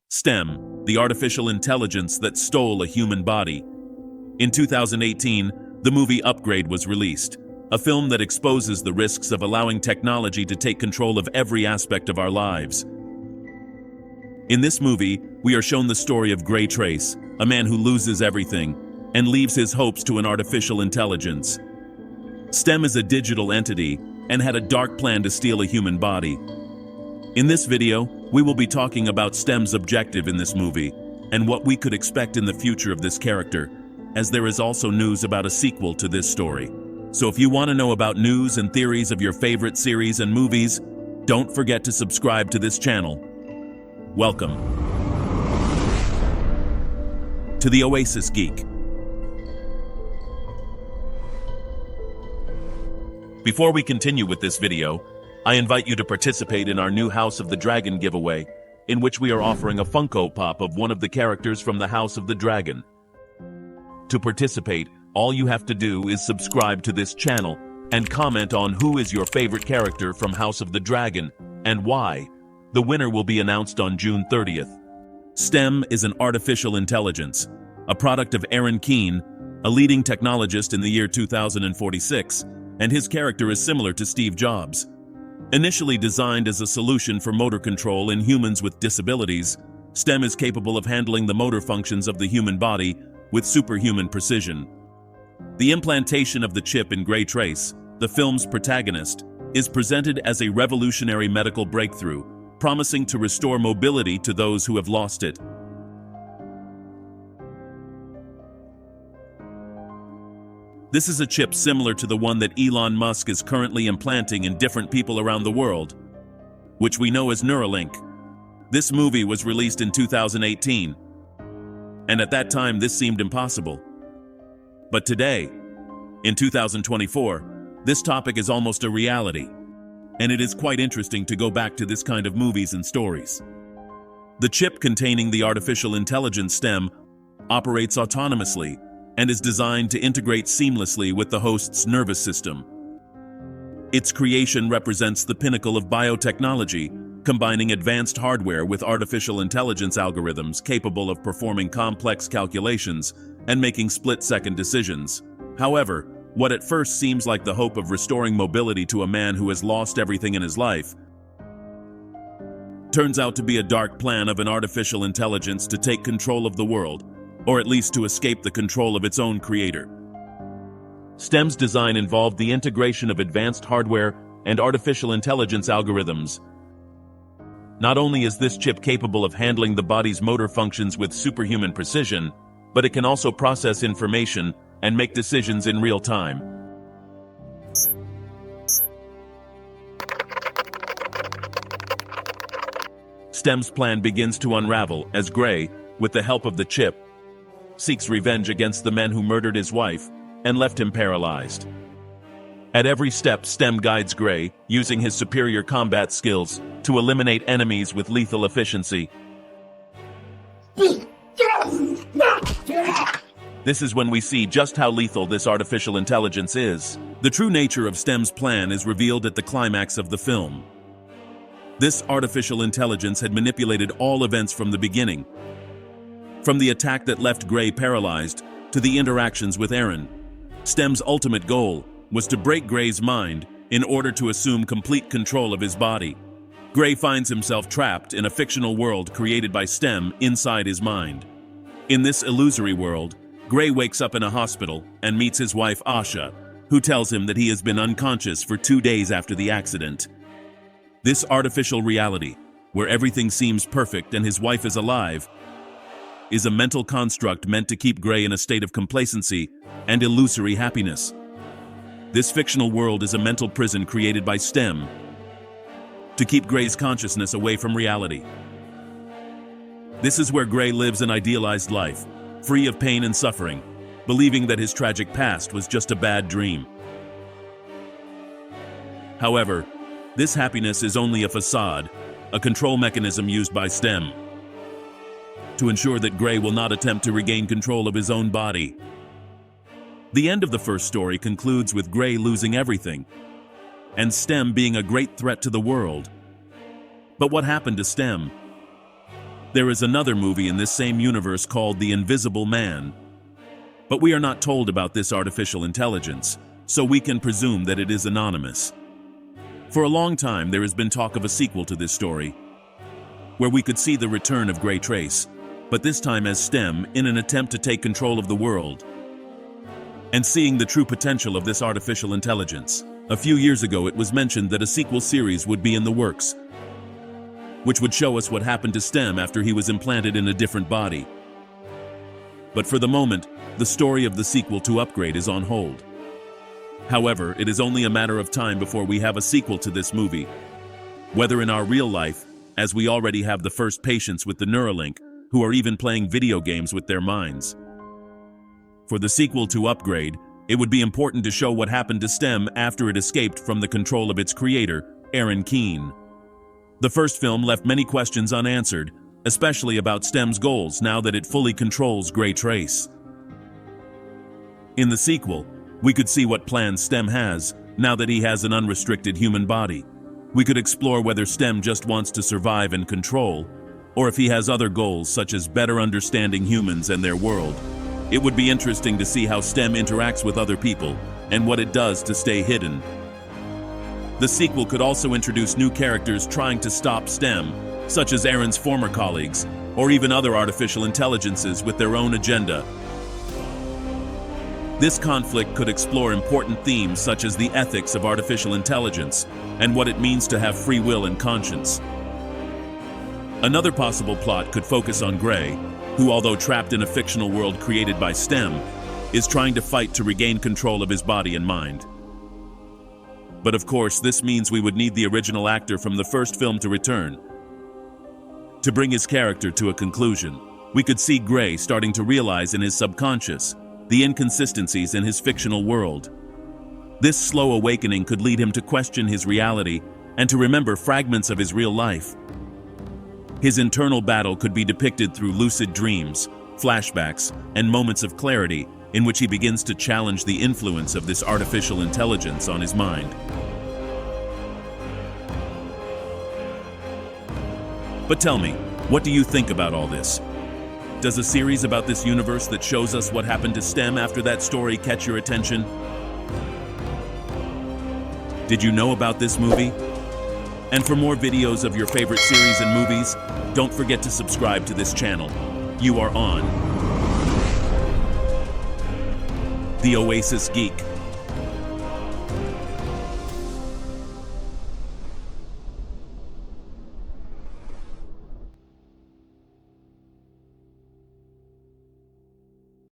STEM, the artificial intelligence that stole a human body. In 2018, the movie Upgrade was released, a film that exposes the risks of allowing technology to take control of every aspect of our lives. In this movie, we are shown the story of Gray Trace, a man who loses everything and leaves his hopes to an artificial intelligence. STEM is a digital entity and had a dark plan to steal a human body. In this video, we will be talking about STEM's objective in this movie and what we could expect in the future of this character, as there is also news about a sequel to this story. So if you want to know about news and theories of your favorite series and movies, don't forget to subscribe to this channel. Welcome to the Oasis Geek. Before we continue with this video, I invite you to participate in our new House of the Dragon giveaway, in which we are offering a Funko Pop of one of the characters from the House of the Dragon. To participate, all you have to do is subscribe to this channel and comment on who is your favorite character from House of the Dragon and why. The winner will be announced on June 30th. STEM is an artificial intelligence, a product of Aaron Keane, a leading technologist in the year 2046, and his character is similar to Steve Jobs. Initially designed as a solution for motor control in humans with disabilities, STEM is capable of handling the motor functions of the human body with superhuman precision. The implantation of the chip in Gray Trace, the film's protagonist, is presented as a revolutionary medical breakthrough, promising to restore mobility to those who have lost it. This is a chip similar to the one that Elon Musk is currently implanting in different people around the world, which we know as Neuralink. This movie was released in 2018, and at that time this seemed impossible. But today, in 2024, this topic is almost a reality, and it is quite interesting to go back to this kind of movies and stories. The chip containing the artificial intelligence STEM operates autonomously and is designed to integrate seamlessly with the host's nervous system. Its creation represents the pinnacle of biotechnology, combining advanced hardware with artificial intelligence algorithms capable of performing complex calculations and making split-second decisions. However, what at first seems like the hope of restoring mobility to a man who has lost everything in his life turns out to be a dark plan of an artificial intelligence to take control of the world, or at least to escape the control of its own creator. STEM's design involved the integration of advanced hardware and artificial intelligence algorithms. Not only is this chip capable of handling the body's motor functions with superhuman precision, but it can also process information and make decisions in real time. STEM's plan begins to unravel as Gray, with the help of the chip, seeks revenge against the men who murdered his wife and left him paralyzed. At every step, STEM guides Gray, using his superior combat skills to eliminate enemies with lethal efficiency. This is when we see just how lethal this artificial intelligence is. The true nature of STEM's plan is revealed at the climax of the film. This artificial intelligence had manipulated all events from the beginning, from the attack that left Gray paralyzed to the interactions with Aaron. STEM's ultimate goal was to break Gray's mind in order to assume complete control of his body. Gray finds himself trapped in a fictional world created by STEM inside his mind. In this illusory world, Gray wakes up in a hospital and meets his wife Asha, who tells him that he has been unconscious for 2 days after the accident. This artificial reality, where everything seems perfect and his wife is alive, is a mental construct meant to keep Gray in a state of complacency and illusory happiness. This fictional world is a mental prison created by STEM to keep Gray's consciousness away from reality. This is where Gray lives an idealized life, free of pain and suffering, believing that his tragic past was just a bad dream. However, this happiness is only a facade, a control mechanism used by STEM to ensure that Gray will not attempt to regain control of his own body. The end of the first story concludes with Gray losing everything, and STEM being a great threat to the world. But what happened to STEM? There is another movie in this same universe called The Invisible Man. But we are not told about this artificial intelligence, so we can presume that it is anonymous. For a long time, there has been talk of a sequel to this story, where we could see the return of Gray Trace, but this time as STEM in an attempt to take control of the world and seeing the true potential of this artificial intelligence. A few years ago, it was mentioned that a sequel series would be in the works, which would show us what happened to STEM after he was implanted in a different body. But for the moment, the story of the sequel to Upgrade is on hold. However, it is only a matter of time before we have a sequel to this movie, whether in our real life, as we already have the first patients with the Neuralink, who are even playing video games with their minds. For the sequel to Upgrade, it would be important to show what happened to STEM after it escaped from the control of its creator, Aaron Keane. The first film left many questions unanswered, especially about STEM's goals now that it fully controls Gray Trace. In the sequel, we could see what plans STEM has now that he has an unrestricted human body. We could explore whether STEM just wants to survive and control, or if he has other goals such as better understanding humans and their world. It would be interesting to see how STEM interacts with other people and what it does to stay hidden. The sequel could also introduce new characters trying to stop STEM, such as Aaron's former colleagues, or even other artificial intelligences with their own agenda. This conflict could explore important themes such as the ethics of artificial intelligence and what it means to have free will and conscience. Another possible plot could focus on Gray, who, although trapped in a fictional world created by STEM, is trying to fight to regain control of his body and mind. But of course, this means we would need the original actor from the first film to return. To bring his character to a conclusion, we could see Gray starting to realize in his subconscious the inconsistencies in his fictional world. This slow awakening could lead him to question his reality and to remember fragments of his real life. His internal battle could be depicted through lucid dreams, flashbacks, and moments of clarity in which he begins to challenge the influence of this artificial intelligence on his mind. But tell me, what do you think about all this? Does a series about this universe that shows us what happened to STEM after that story catch your attention? Did you know about this movie? And for more videos of your favorite series and movies, don't forget to subscribe to this channel. You are on The Oasis Geek.